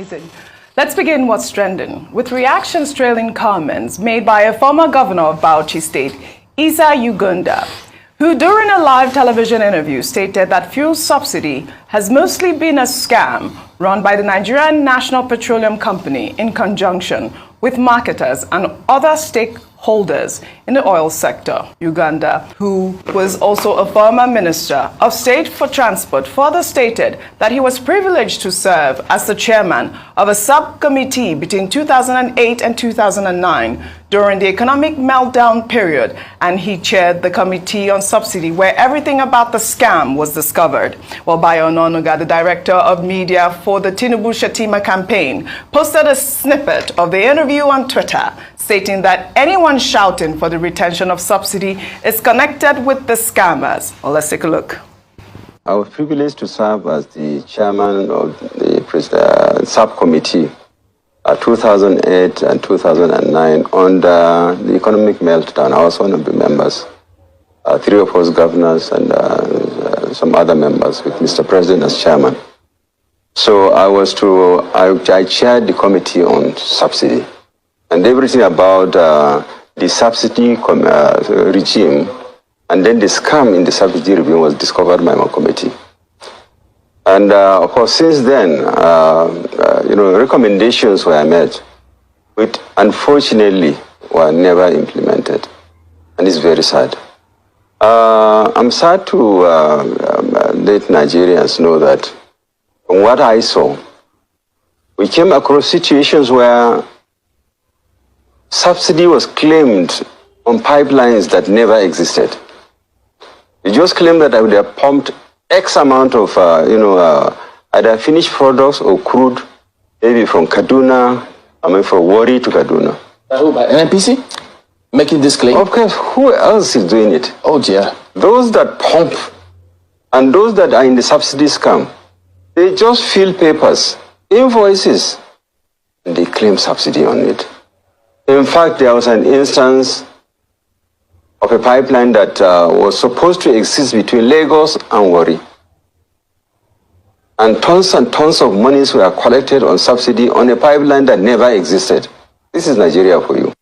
Amazing. Let's begin what's trending with reactions trailing comments made by a former governor of Bauchi State, Isa Ugunda, who during a live television interview stated that fuel subsidy has mostly been a scam run by the Nigerian National Petroleum Company in conjunction with marketers and other stakeholders in the oil sector. Uganda, who was also a former minister of state for transport, further stated that he was privileged to serve as the chairman of a subcommittee between 2008 and 2009 during the economic meltdown period, and he chaired the committee on subsidy where everything about the scam was discovered. Well, Bayo Ononuga, the director of media for the Tinubu Shetima campaign, posted a snippet of the interview on Twitter, stating that anyone shouting for the retention of subsidy is connected with the scammers. Well, let's take a look. I was privileged to serve as the chairman of the subcommittee 2008 and 2009 under the economic meltdown. I was one of the members, 3 of us governors and some other members with Mr. President as chairman. So I chaired the committee on subsidy. And everything about the subsidy regime and then the scam in the subsidy regime was discovered by my committee. And of course, since then, recommendations were made, which unfortunately were never implemented. And it's very sad. I'm sad to let Nigerians know that from what I saw, we came across situations where subsidy was claimed on pipelines that never existed. You just claimed that I would have pumped X amount of, either finished products or crude, maybe from Kaduna, from Warri to Kaduna. Who, by NNPC? Making this claim? Of course, who else is doing it? Oh dear. Those that pump and those that are in the subsidy scam, they just fill papers, invoices, and they claim subsidy on it. In fact, there was an instance of a pipeline that was supposed to exist between Lagos and Warri. And tons of monies were collected on subsidy on a pipeline that never existed. This is Nigeria for you.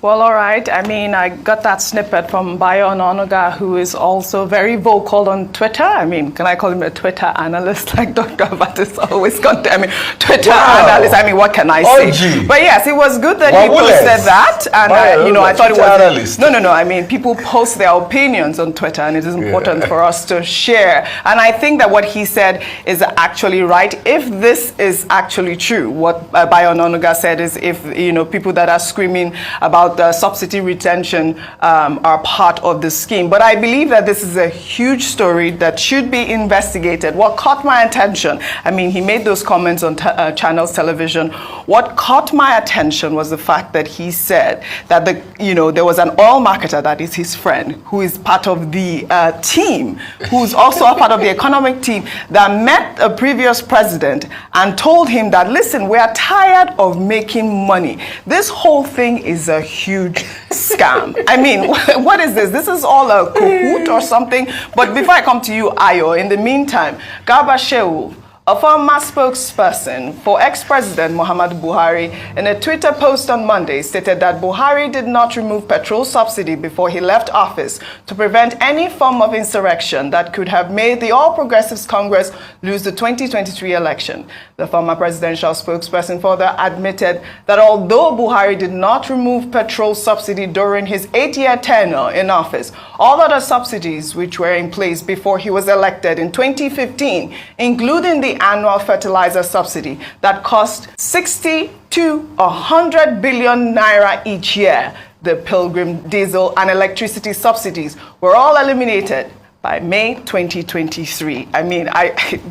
Well, all right. I mean, I got that snippet from Bayo Ononuga, who is also very vocal on Twitter. I mean, can I call him a Twitter analyst like Dr. Abatis always got? I mean, Twitter analyst. I mean, what can I say? But yes, it was good that he posted that. And, I thought it was... Analyst. No. I mean, people post their opinions on Twitter, and it is important for us to share. And I think that what he said is actually right. If this is actually true, what Bayo Ononuga said is if, people that are screaming about the subsidy retention are part of the scheme. But I believe that this is a huge story that should be investigated. What caught my attention, I mean, he made those comments on Channels Television. What caught my attention was the fact that he said that there was an oil marketer that is his friend, who is part of the team, who's also a part of the economic team, that met a previous president and told him that, listen, we are tired of making money. This whole thing is a huge scam. I mean, what is this? This is all a cahoot or something? But before I come to you, Ayo, in the meantime, Garba Shehu, a former spokesperson for ex-president Muhammadu Buhari, in a Twitter post on Monday, stated that Buhari did not remove petrol subsidy before he left office to prevent any form of insurrection that could have made the All Progressives Congress lose the 2023 election. The former presidential spokesperson further admitted that although Buhari did not remove petrol subsidy during his 8-year tenure in office, all other subsidies which were in place before he was elected in 2015, including the annual fertilizer subsidy that cost 60 to 100 billion naira each year, the pilgrim diesel and electricity subsidies were all eliminated by May 2023. I mean,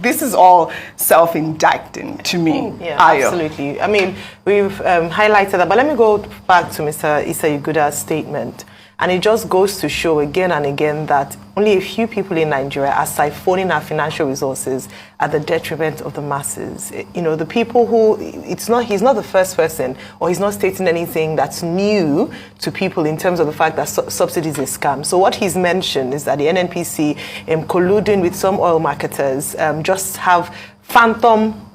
this is all self-indicting to me. Yeah, absolutely. I mean, we've highlighted that, but let me go back to Mr. Isa Iguda's statement. And it just goes to show again and again that only a few people in Nigeria are siphoning our financial resources at the detriment of the masses. The people who, he's not the first person, or he's not stating anything that's new to people in terms of the fact that subsidies is scam. So what he's mentioned is that the NNPC, colluding with some oil marketers, just have phantom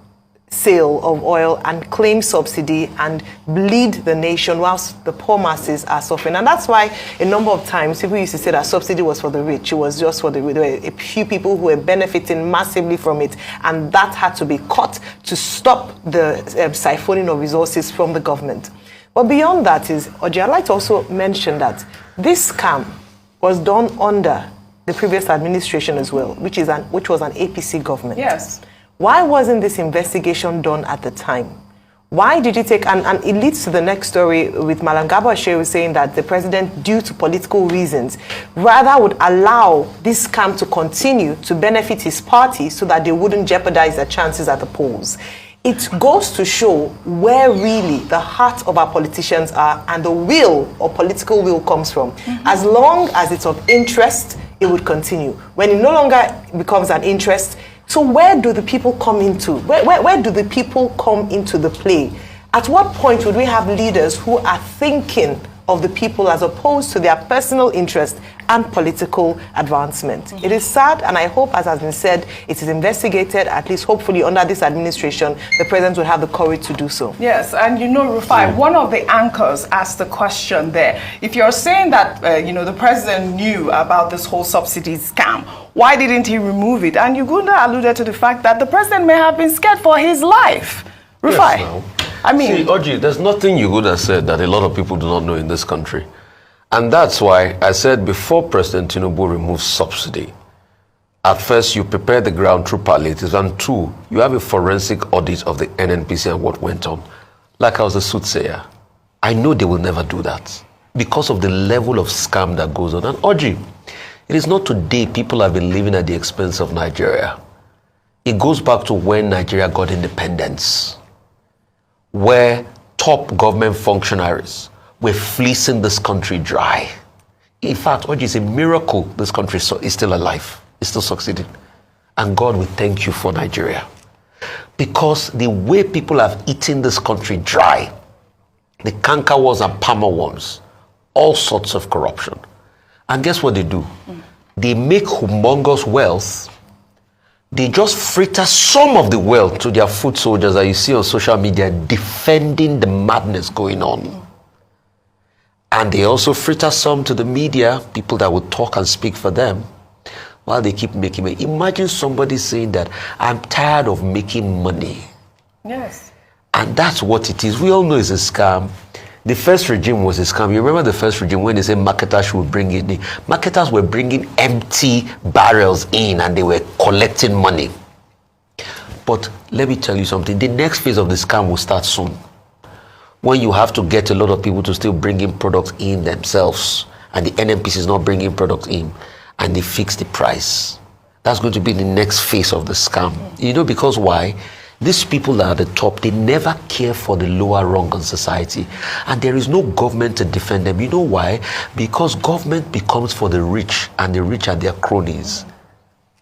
sale of oil and claim subsidy and bleed the nation whilst the poor masses are suffering. And that's why a number of times people used to say that subsidy was for the rich. It was just for the rich. There were a few people who were benefiting massively from it, and that had to be cut to stop the siphoning of resources from the government. But beyond that is, Oji, I'd like to also mention that this scam was done under the previous administration as well, which was an APC government. Yes. Why wasn't this investigation done at the time? Why did it take, and it leads to the next story with Malangaba Shehu saying that the president, due to political reasons, rather would allow this scam to continue to benefit his party so that they wouldn't jeopardize their chances at the polls. It goes to show where really the heart of our politicians are and the will or political will comes from. As long as it's of interest, it would continue. When it no longer becomes an interest, so where do the people come into? Where do the people come into the play? At what point would we have leaders who are thinking of the people as opposed to their personal interest and political advancement? It is sad, and I hope, as has been said, it is investigated, at least hopefully under this administration, the president will have the courage to do so. Yes, and you know, Rufai, one of the anchors asked the question there. If you're saying that, the president knew about this whole subsidy scam, why didn't he remove it? And Ugunda alluded to the fact that the president may have been scared for his life. Rufai, Yes, I mean... See, Oji, there's nothing Ugunda said that a lot of people do not know in this country. And that's why I said before President Tinubu removes subsidy, at first you prepare the ground through palliatives, and two, you have a forensic audit of the NNPC and what went on. Like I was a soothsayer, I know they will never do that because of the level of scam that goes on. And Oji, it is not today people have been living at the expense of Nigeria. It goes back to when Nigeria got independence, where top government functionaries were fleecing this country dry. In fact, Oji, it's a miracle this country is still alive. It's still succeeding. And God, we thank you for Nigeria. Because the way people have eaten this country dry, the canker worms and palmer worms, all sorts of corruption. And guess what they do? They make humongous wealth. They just fritter some of the wealth to their foot soldiers that you see on social media defending the madness going on. And they also fritter some to the media, people that would talk and speak for them, while they keep making money. Imagine somebody saying that, I'm tired of making money. Yes. And that's what it is. We all know it's a scam. The first regime was a scam. You remember the first regime when they said marketers should bring it in? Marketers were bringing empty barrels in and they were collecting money. But let me tell you something. The next phase of the scam will start soon. When you have to get a lot of people to still bring in products in themselves, and the NNPC is not bringing products in, and they fix the price. That's going to be the next phase of the scam. You know, because why? These people that are at the top, they never care for the lower rung in society. And there is no government to defend them. You know why? Because government becomes for the rich, and the rich are their cronies.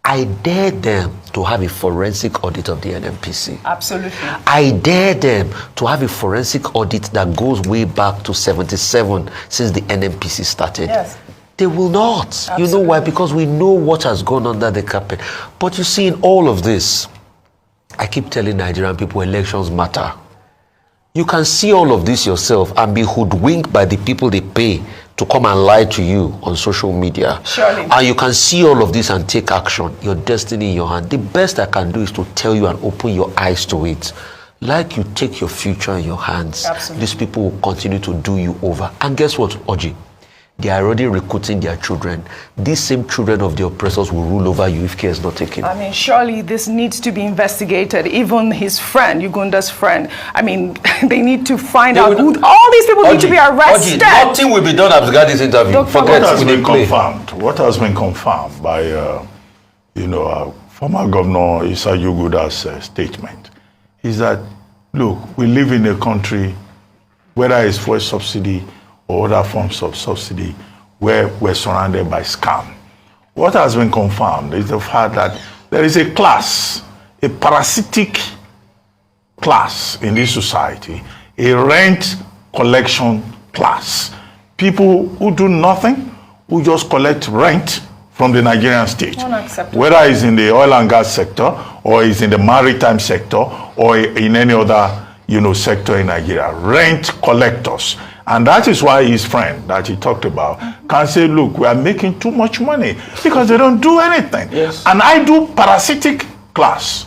I dare them to have a forensic audit of the NNPC. Absolutely. I dare them to have a forensic audit that goes way back to 77, since the NNPC started. Yes. They will not. Absolutely. You know why? Because we know what has gone under the carpet. But you see, in all of this, I keep telling Nigerian people, elections matter. You can see all of this yourself and be hoodwinked by the people they pay to come and lie to you on social media. Surely. And you can see all of this and take action. Your destiny in your hand. The best I can do is to tell you and open your eyes to it. Like you take your future in your hands. Absolutely. These people will continue to do you over. And guess what, Oji? They are already recruiting their children. These same children of the oppressors will rule over you if care is not taken. I mean, surely this needs to be investigated. Even his friend, Ugunda's friend. I mean, they need to find out who. All these people need to be arrested. Nothing will be done after this interview. Forget what has been confirmed. What has been confirmed by, former Governor Issa Yuguda's statement is that, look, we live in a country, whether it's fuel subsidy or other forms of subsidy, where we're surrounded by scam. What has been confirmed is the fact that there is a class, a parasitic class in this society, a rent collection class. People who do nothing, who just collect rent from the Nigerian state. Unacceptable. Whether it's in the oil and gas sector, or it's in the maritime sector, or in any other, sector in Nigeria. Rent collectors. And that is why his friend that he talked about can say, look, we are making too much money because they don't do anything. Yes. And I do parasitic class.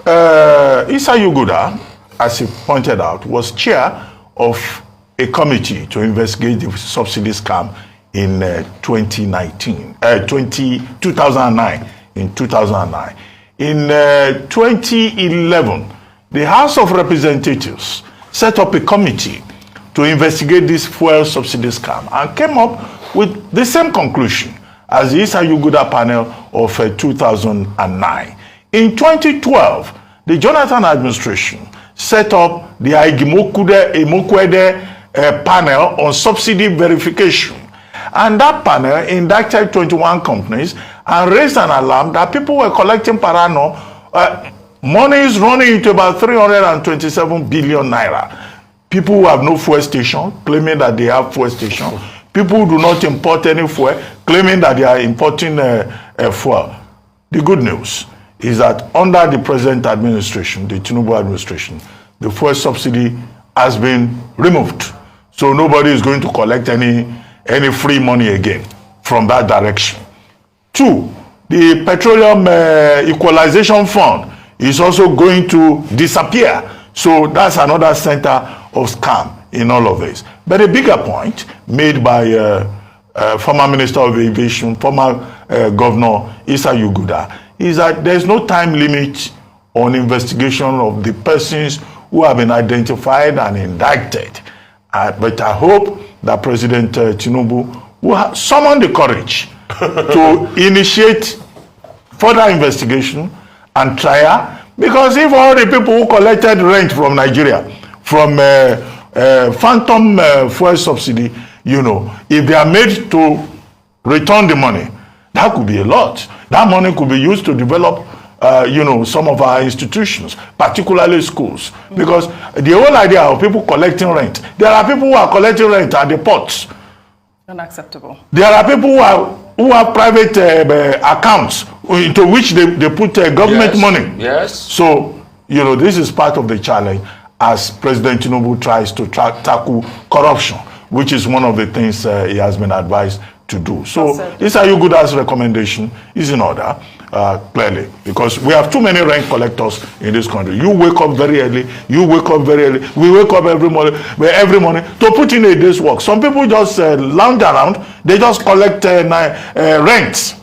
Isa Yuguda, as he pointed out, was chair of a committee to investigate the subsidy scam in 2009. In 2009. In 2011, the House of Representatives set up a committee to investigate this fuel subsidy scam and came up with the same conclusion as the Isa Yuguda panel of 2009. In 2012, the Jonathan administration set up the Imokwede panel on subsidy verification. And that panel indicted 21 companies and raised an alarm that people were collecting per annum money is running into about 327 billion naira. People who have no fuel station claiming that they have fuel station. People who do not import any fuel claiming that they are importing fuel. The good news is that under the present administration, the Tinubu administration, the fuel subsidy has been removed. So nobody is going to collect any free money again from that direction. 2, the Petroleum Equalization Fund is also going to disappear. So that's another center of scam in all of this. But a bigger point made by former Minister of Aviation, former Governor Isa Yuguda, is that there's no time limit on investigation of the persons who have been identified and indicted. But I hope that President Tinubu will summon the courage to initiate further investigation and trial, because if all the people who collected rent from Nigeria, from phantom fuel subsidy, if they are made to return the money, that could be a lot. That money could be used to develop some of our institutions, particularly schools. Because the whole idea of people collecting rent, there are people who are collecting rent at the ports. Unacceptable. There are people who have private accounts into which they put government money. Yes. So, this is part of the challenge as President Tinubu tries to tackle corruption, which is one of the things he has been advised to do. So, Isa Yuguda's recommendation is in order, clearly, because we have too many rent collectors in this country. You wake up very early, we wake up every morning to put in a day's work. Some people just lounge around, they just collect rents.